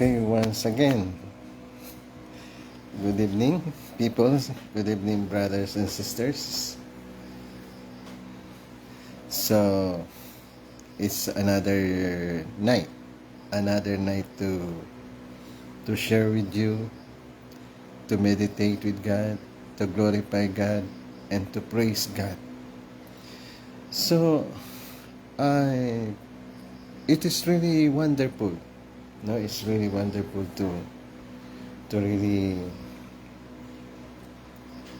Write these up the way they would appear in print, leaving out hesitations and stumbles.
Okay, once again, good evening, people. Good evening, brothers and sisters. So, it's another night to share with you, to meditate with God, to glorify God, and to praise God. So, it is really wonderful. No, it's really wonderful to really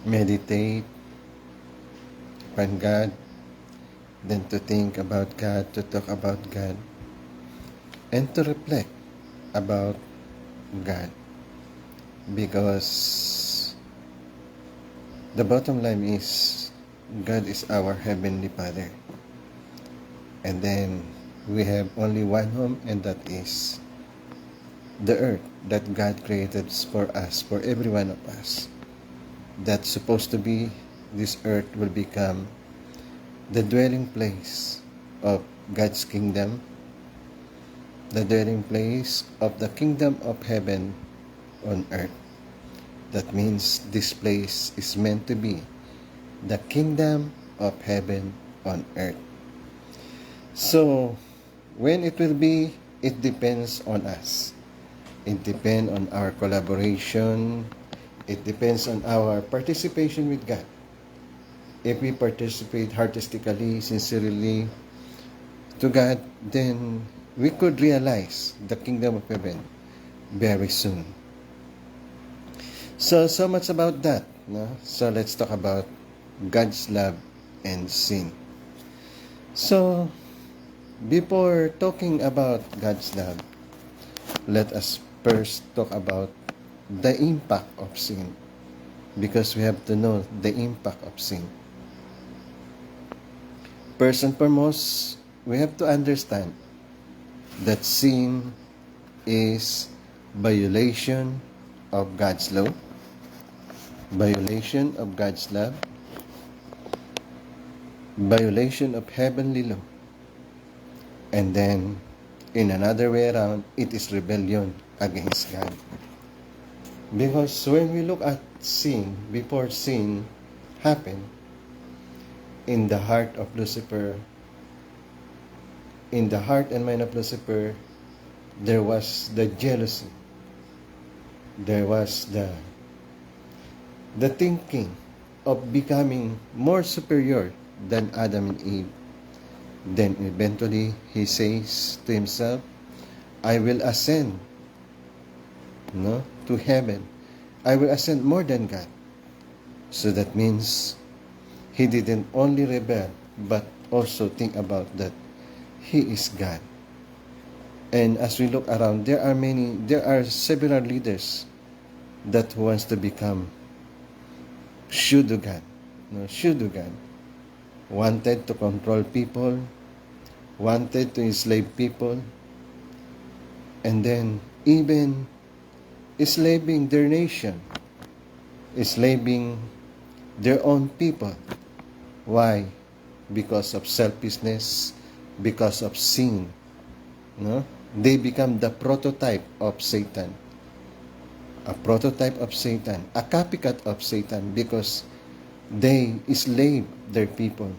meditate on God, then to think about God, to talk about God, and to reflect about God. Because the bottom line is God is our Heavenly Father. And then we have only one home, and that is the earth that God created for us, for every one of us. That's supposed to be, this earth will become the dwelling place of God's kingdom, the dwelling place of the kingdom of heaven on earth. That means this place is meant to be the kingdom of heaven on earth. So, when it will be, it depends on us. It depends on our collaboration. It depends on our participation with God. If we participate artistically, sincerely to God, then we could realize the kingdom of heaven very soon. So much about that. No? So let's talk about God's love and sin. So, before talking about God's love, let us first talk about the impact of sin, because we have to know the impact of sin. First and foremost, we have to understand that sin is violation of God's law, violation of God's love, violation of heavenly law, and then in another way around, it is rebellion against God. Because when we look at sin, before sin happened, in the heart of Lucifer, in the heart and mind of Lucifer, there was the jealousy. There was the thinking of becoming more superior than Adam and Eve. Then eventually he says to himself, I will ascend to heaven. I will ascend more than God. So that means he didn't only rebel, but also think about that he is God. And as we look around, there are several leaders that wants to become Shudugan. Shudugan. Wanted to control people, wanted to enslave people, and then even enslaving their nation, enslaving their own people. Why? Because of selfishness, because of sin. They become the prototype of Satan. A prototype of Satan, a copycat of Satan, because they enslave their people.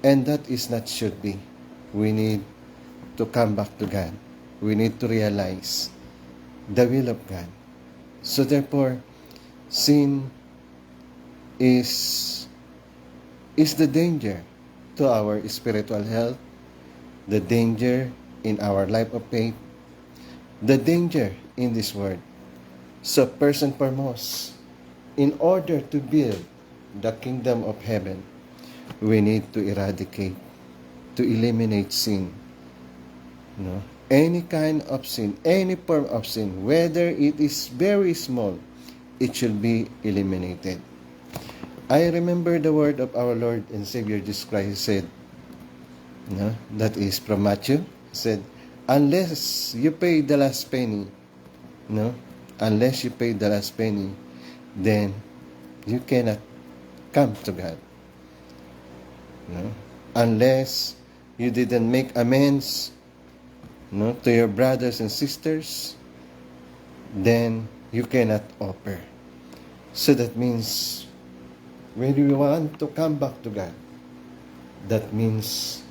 And that is not should be. We need to come back to God. We need to realize the will of God. So therefore, sin is the danger to our spiritual health, the danger in our life of faith, the danger in this world. So first and foremost, in order to build the kingdom of heaven, we need to eradicate, to eliminate sin. Any kind of sin, any form of sin, whether it is very small, it should be eliminated. I remember the word of our Lord and Savior Jesus Christ said, that is from Matthew, said, unless you pay the last penny, unless you pay the last penny, then you cannot come to God. Unless you didn't make amends to your brothers and sisters, then you cannot offer. So that means when we want to come back to God, that means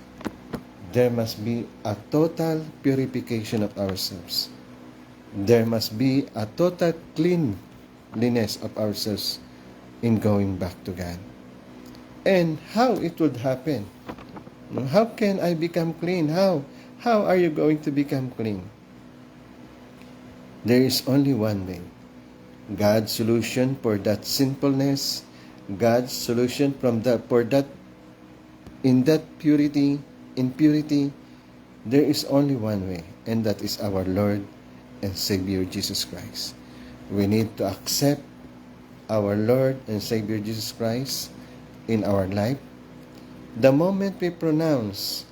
there must be a total purification of ourselves. There must be a total cleanliness of ourselves in going back to God. And how it would happen? How can I become clean? How are you going to become clean? There is only one way. God's solution for that sinfulness, God's solution for that in that impurity, there is only one way, and that is our Lord and Savior Jesus Christ. We need to accept our Lord and Savior Jesus Christ in our life. The moment we pronounce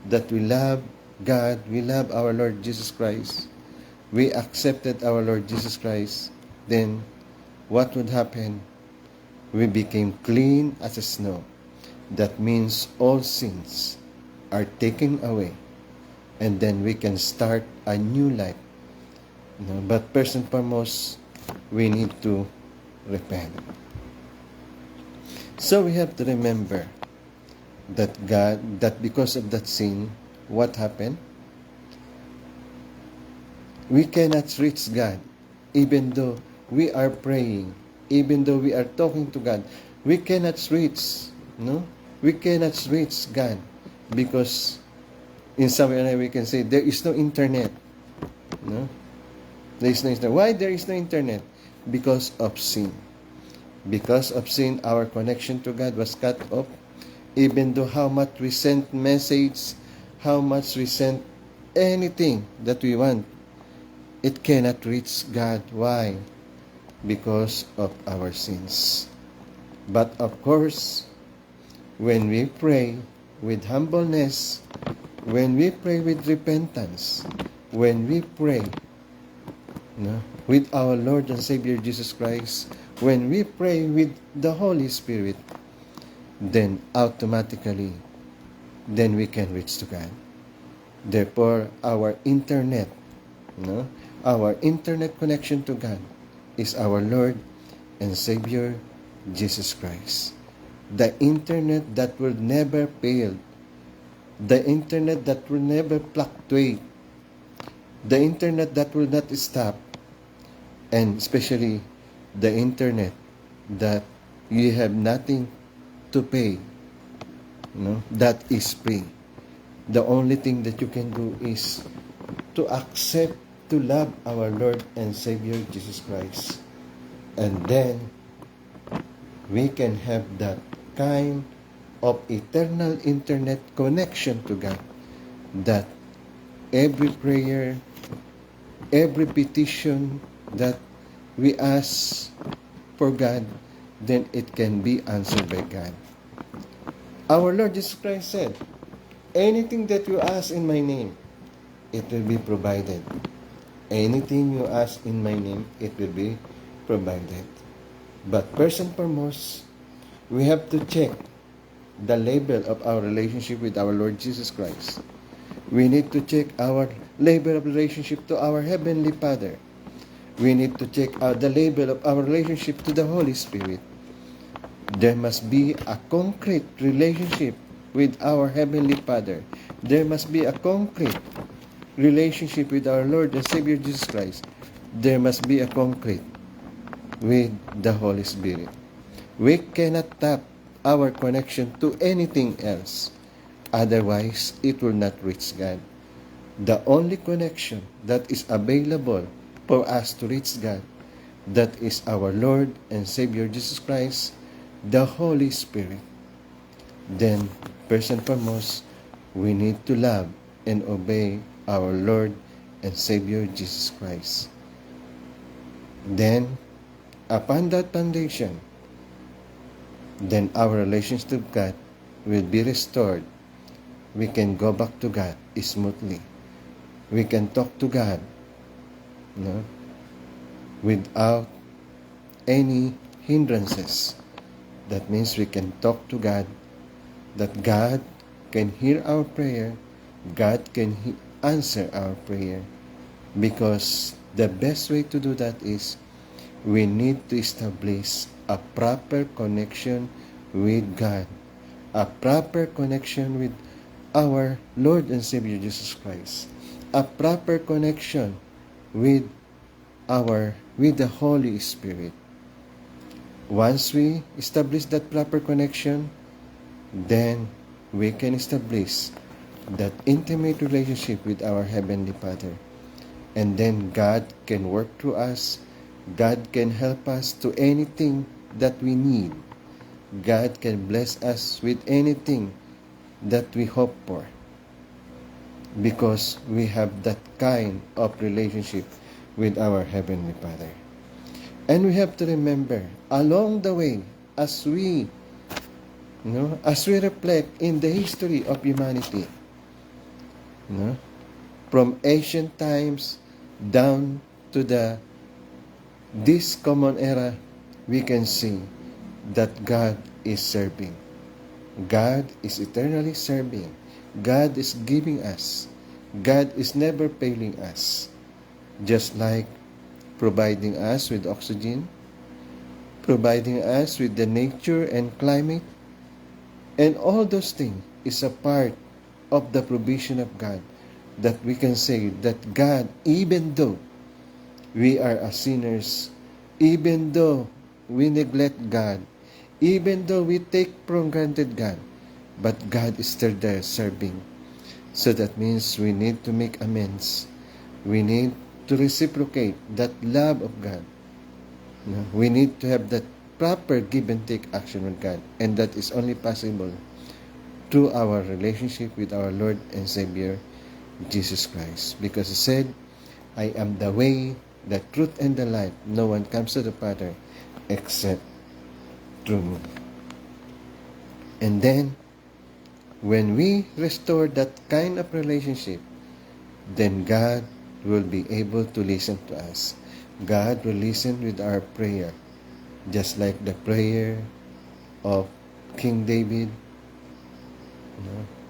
that we love God, we love our Lord Jesus Christ, we accepted our Lord Jesus Christ, then what would happen? We became clean as a snow. That means all sins are taken away, and then we can start a new life. But first and foremost, we need to repent. So we have to remember that because of that sin, what happened? We cannot reach God, even though we are praying, even though we are talking to God. We cannot reach, we cannot reach God because in some way we can say there is no internet. There is no internet. Why there is no internet? Because of sin. Because of sin, our connection to God was cut off. Even though how much we sent message, how much we sent anything that we want, it cannot reach God. Why? Because of our sins. But of course, when we pray with humbleness, when we pray with repentance, when we pray with our Lord and Savior Jesus Christ, when we pray with the Holy Spirit, then automatically, then we can reach to God. Therefore, our internet connection to God is our Lord and Savior Jesus Christ. The internet that will never fail, the internet that will never fluctuate, the internet that will not stop, and especially the internet that you have nothing to pay, that is free. The only thing that you can do is to accept, to love our Lord and Savior Jesus Christ. And then we can have that kind of eternal internet connection to God, that every prayer, every petition that we ask for God, then it can be answered by God. Our Lord Jesus Christ said, anything that you ask in my name, it will be provided. Anything you ask in my name, it will be provided. But first and foremost, we have to check the level of our relationship with our Lord Jesus Christ. We need to check our level of relationship to our Heavenly Father. We need to check out the level of our relationship to the Holy Spirit. There must be a concrete relationship with our Heavenly Father. There must be a concrete relationship with our Lord and Savior Jesus Christ. There must be a concrete with the Holy Spirit. We cannot tap our connection to anything else. Otherwise, it will not reach God. The only connection that is available for us to reach God, that is our Lord and Savior Jesus Christ, the Holy Spirit. Then, first and foremost, we need to love and obey our Lord and Savior Jesus Christ. Then, upon that foundation, then our relationship to God will be restored. We can go back to God smoothly. We can talk to God, without any hindrances. That means we can talk to God, that God can hear our prayer, God can answer our prayer, because The best way to do that is we need to establish a proper connection with God, a proper connection with our Lord and Savior Jesus Christ, a proper connection with the Holy Spirit. Once we establish that proper connection, then we can establish that intimate relationship with our Heavenly Father. And then God can work through us. God can help us to anything that we need. God can bless us with anything that we hope for. Because we have that kind of relationship with our Heavenly Father. And we have to remember, along the way, as we reflect in the history of humanity, from ancient times down to this common era, we can see that God is serving. God is eternally serving. God is giving us. God is never failing us. Just like providing us with oxygen, providing us with the nature and climate, and all those things is a part of the provision of God, that we can say that God, even though we are as sinners, even though we neglect God, even though we take for granted God, but God is still there serving. So that means we need to make amends. We need to reciprocate that love of God. We need to have that proper give and take action with God. And that is only possible through our relationship with our Lord and Savior, Jesus Christ. Because He said, I am the way, the truth, and the life. No one comes to the Father except through me. And then, when we restore that kind of relationship, then God will be able to listen to us. God will listen with our prayer, just like the prayer of King David,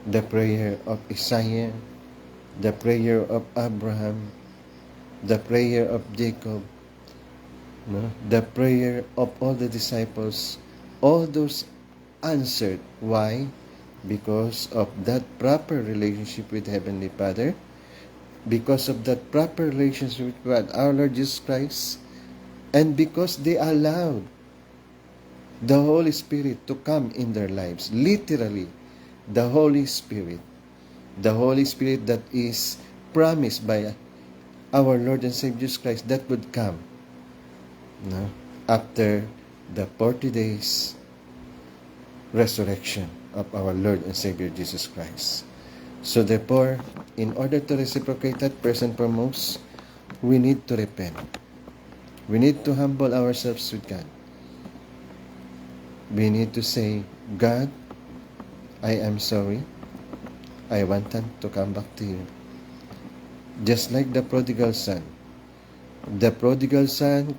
the prayer of Isaiah, the prayer of Abraham, the prayer of Jacob, the prayer of all the disciples. All those answered. Why? Because of that proper relationship with Heavenly Father, because of that proper relationship with our Lord Jesus Christ, and because they allowed the Holy Spirit to come in their lives. Literally, the Holy Spirit that is promised by our Lord and Savior Jesus Christ, that would come after the 40 days resurrection of our Lord and Savior Jesus Christ. So therefore, in order to reciprocate that, first and foremost, we need to repent. We need to humble ourselves with God. We need to say, God, I am sorry. I wanted to come back to you. Just like the prodigal son. The prodigal son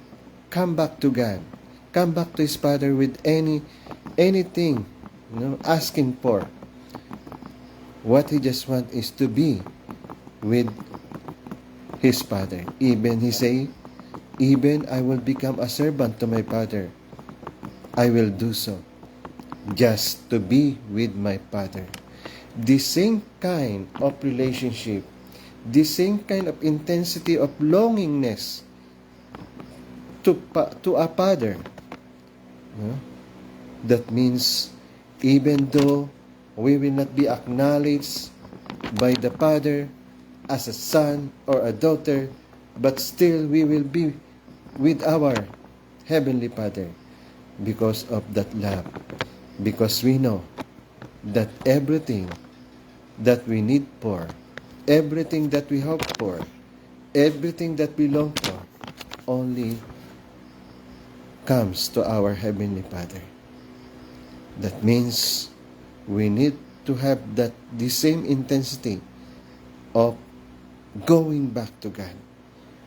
come back to God. Come back to his father with anything, asking for. What he just wants is to be with his father. Even he say, even I will become a servant to my father. I will do so, just to be with my father. The same kind of relationship, the same kind of intensity of longingness to a father. That means, even though we will not be acknowledged by the Father as a son or a daughter, but still we will be with our Heavenly Father because of that love. Because we know that everything that we need for, everything that we hope for, everything that we long for, only comes to our Heavenly Father. That means we need to have the same intensity of going back to God.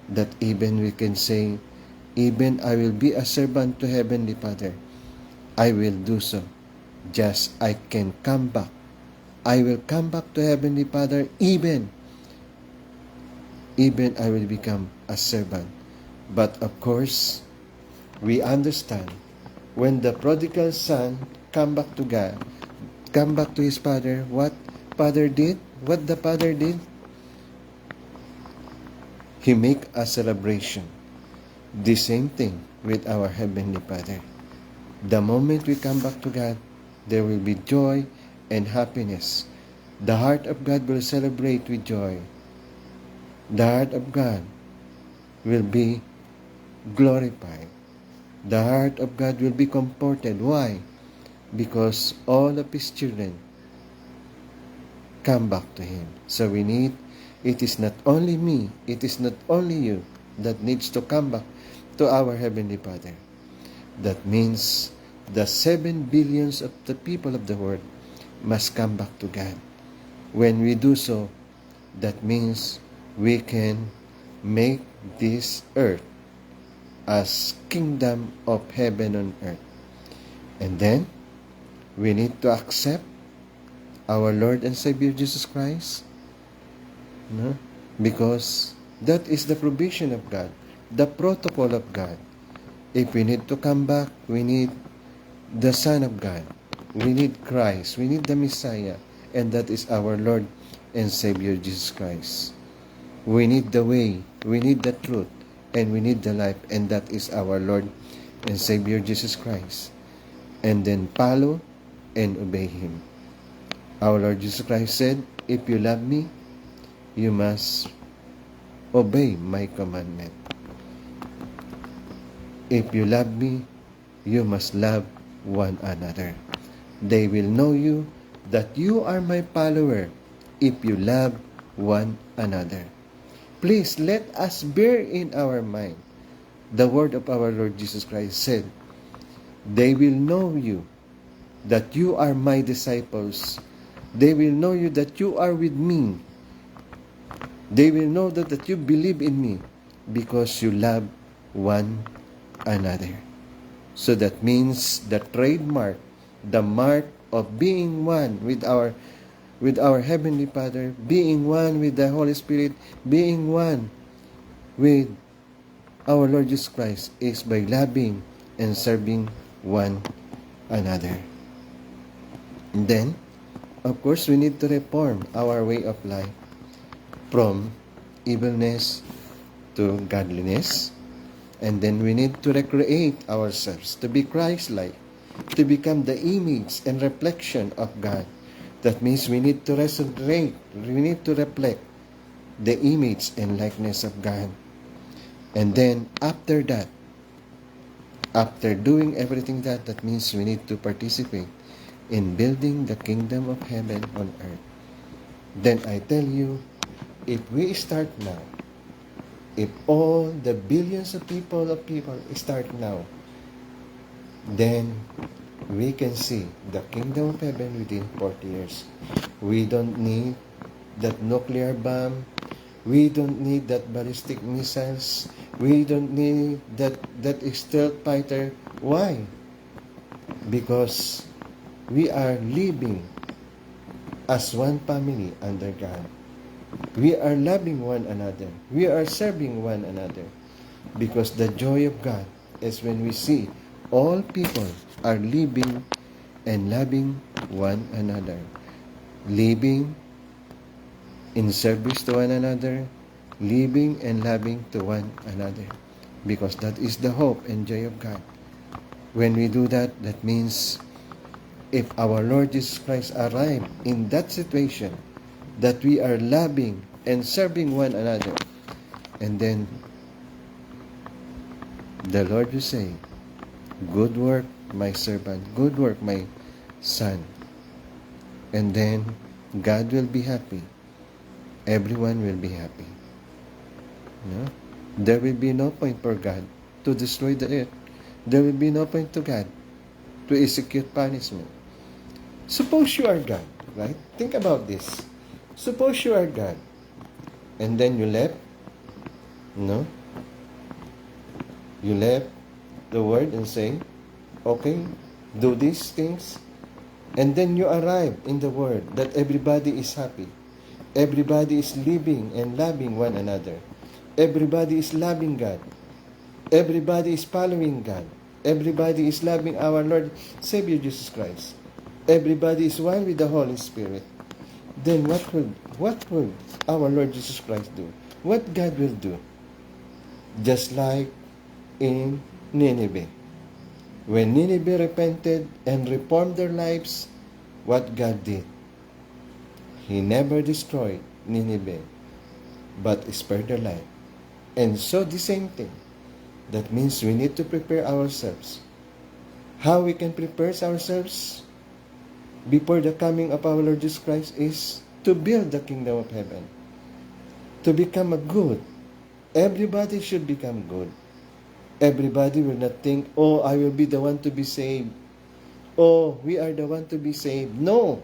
That even we can say, even I will be a servant to Heavenly Father, I will do so. Just I can come back. I will come back to Heavenly Father even even I will become a servant. But of course, we understand when the prodigal son come back to God, come back to his father, what father did? What the father did? He make a celebration. The same thing with our Heavenly Father. The moment we come back to God, there will be joy and happiness. The heart of God will celebrate with joy. The heart of God will be glorified. The heart of God will be comforted. Why? Because all of His children come back to Him. So it is not only me, it is not only you that needs to come back to our Heavenly Father. That means the 7 billions of the people of the world must come back to God. When we do so, that means we can make this earth as kingdom of heaven on earth. And then, we need to accept our Lord and Savior Jesus Christ. No? Because that is the provision of God, the protocol of God. If we need to come back, we need the Son of God. We need Christ. We need the Messiah. And that is our Lord and Savior Jesus Christ. We need the way. We need the truth. And we need the life. And that is our Lord and Savior Jesus Christ. And then follow and obey Him. Our Lord Jesus Christ said, if you love me, you must obey my commandment. If you love me, you must love one another. They will know you that you are my follower if you love one another. Please let us bear in our mind the word of our Lord Jesus Christ said, they will know you that you are my disciples. They will know you that you are with me. They will know that you believe in me because you love one another. So that means the trademark, the mark of being one with our Heavenly Father, being one with the Holy Spirit, being one with our Lord Jesus Christ is by loving and serving one another. And then, of course, we need to reform our way of life from evilness to godliness. And then we need to recreate ourselves to be Christ-like, to become the image and reflection of God. That means we need to resonate, we need to reflect the image and likeness of God. And then after that, after doing everything that means we need to participate in building the kingdom of heaven on earth. Then I tell you, if we start now, if all the billions of people start now, then we can see the kingdom of heaven within 40 years. We don't need that nuclear bomb. We don't need that ballistic missiles. We don't need that stealth fighter. Why? Because we are living as one family under God. We are loving one another. We are serving one another. Because the joy of God is when we see all people are living and loving one another. Living in service to one another. Living and loving to one another. Because that is the hope and joy of God. When we do that, that means if our Lord Jesus Christ arrived in that situation, that we are loving and serving one another. And then the Lord will say, good work, my servant. Good work, my son. And then God will be happy. Everyone will be happy. No? There will be no point for God to destroy the earth. There will be no point to God to execute punishment. Suppose you are God, right? Think about this. Suppose you are God, and then you left, no? You left the word and say, okay, do these things, and then you arrive in the word that everybody is happy. Everybody is living and loving one another. Everybody is loving God. Everybody is following God. Everybody is loving our Lord, Savior Jesus Christ. Everybody is one with the Holy Spirit. Then what will our Lord Jesus Christ do? What God will do? Just like in Nineveh. When Nineveh repented and reformed their lives, what God did? He never destroyed Nineveh, but spared their life. And so the same thing. That means we need to prepare ourselves. How we can prepare ourselves before the coming of our Lord Jesus Christ is to build the kingdom of heaven. To become a good. Everybody should become good. Everybody will not think, oh, I will be the one to be saved. Oh, we are the one to be saved. No.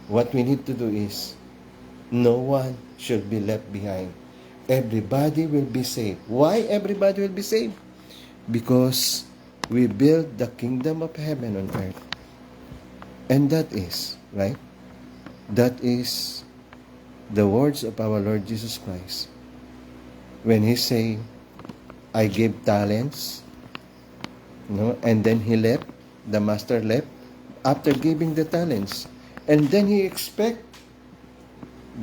What we need to do is, no one should be left behind. Everybody will be saved. Why everybody will be saved? Because we build the kingdom of heaven on earth. And that is, right? That is the words of our Lord Jesus Christ. When He say, I gave talents, and then He left, the master left, after giving the talents. And then He expect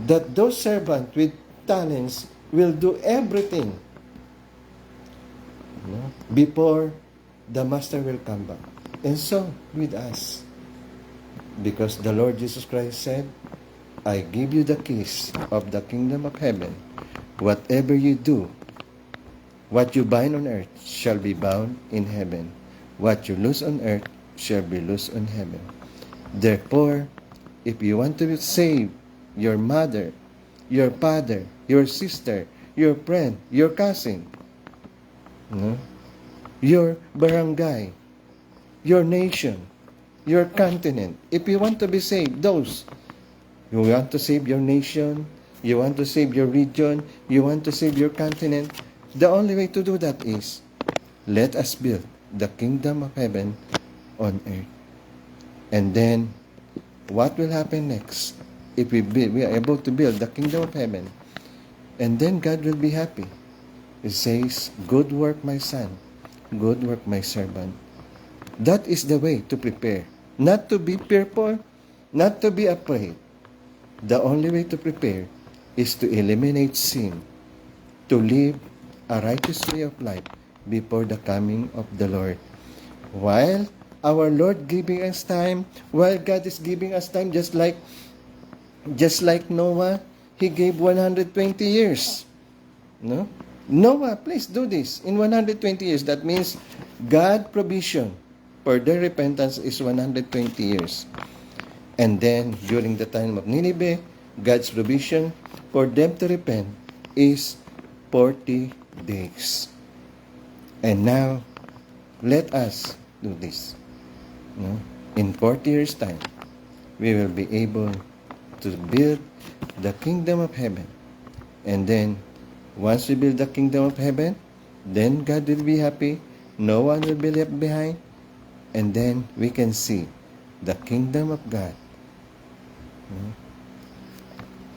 that those servants with talents will do everything before the master will come back. And so with us, because the Lord Jesus Christ said, I give you the keys of the kingdom of heaven. Whatever you do, what you bind on earth shall be bound in heaven. What you loose on earth shall be loosed on heaven. Therefore, if you want to save your mother, your father, your sister, your friend, your cousin, your barangay, your nation, your continent, if you want to be saved, you want to save your nation, you want to save your region, you want to save your continent, the only way to do that is, let us build the kingdom of heaven on earth. And then, what will happen next? If we are able to build the kingdom of heaven, and then God will be happy. He says, good work, my son. Good work, my servant. That is the way to prepare. Not to be fearful, not to be afraid. The only way to prepare is to eliminate sin, to live a righteous way of life before the coming of the Lord. While our Lord giving us time, while God is giving us time, just like Noah, he gave 120 years. Noah, please do this in 120 years. That means God's provision for their repentance is 120 years. And then, during the time of Nineveh, God's provision for them to repent is 40 days. And now, let us do this. In 40 years' time, we will be able to build the kingdom of heaven. And then, once we build the kingdom of heaven, then God will be happy. No one will be left behind. And then we can see the kingdom of God.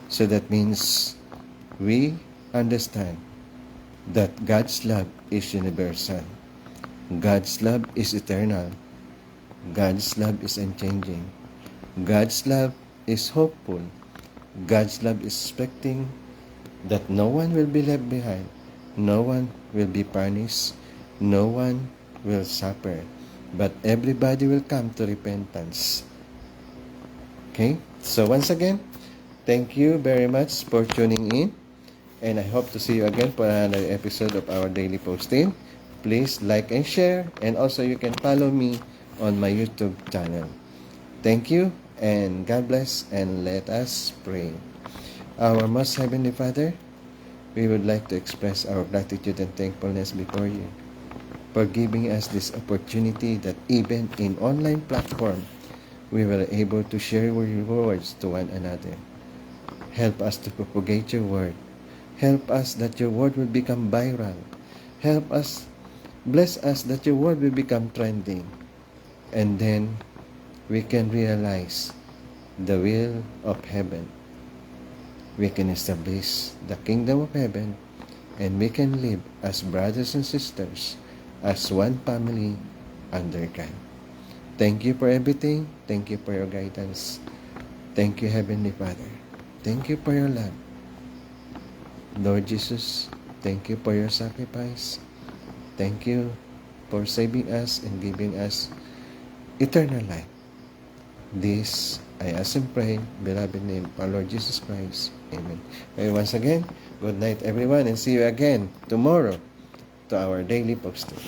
So that means we understand that God's love is universal. God's love is eternal. God's love is unchanging. God's love is hopeful. God's love is expecting that no one will be left behind. No one will be punished. No one will suffer. But everybody will come to repentance. Okay? So once again, thank you very much for tuning in. And I hope to see you again for another episode of our daily posting. Please like and share. And also you can follow me on my YouTube channel. Thank you and God bless, and let us pray. Our most Heavenly Father, we would like to express our gratitude and thankfulness before you for giving us this opportunity that even in online platform, we were able to share your words to one another. Help us to propagate your word. Help us that your word will become viral. Help us, bless us that your word will become trending. And then we can realize the will of heaven. we can establish the kingdom of heaven, and we can live as brothers and sisters, as one family under God. Thank you for everything. Thank you for your guidance. Thank you, Heavenly Father. Thank you for your love. Lord Jesus, thank you for your sacrifice. Thank you for saving us and giving us eternal life. This I ask and pray, beloved name of our Lord Jesus Christ. Amen. And once again, good night everyone, and see you again tomorrow to our daily book study.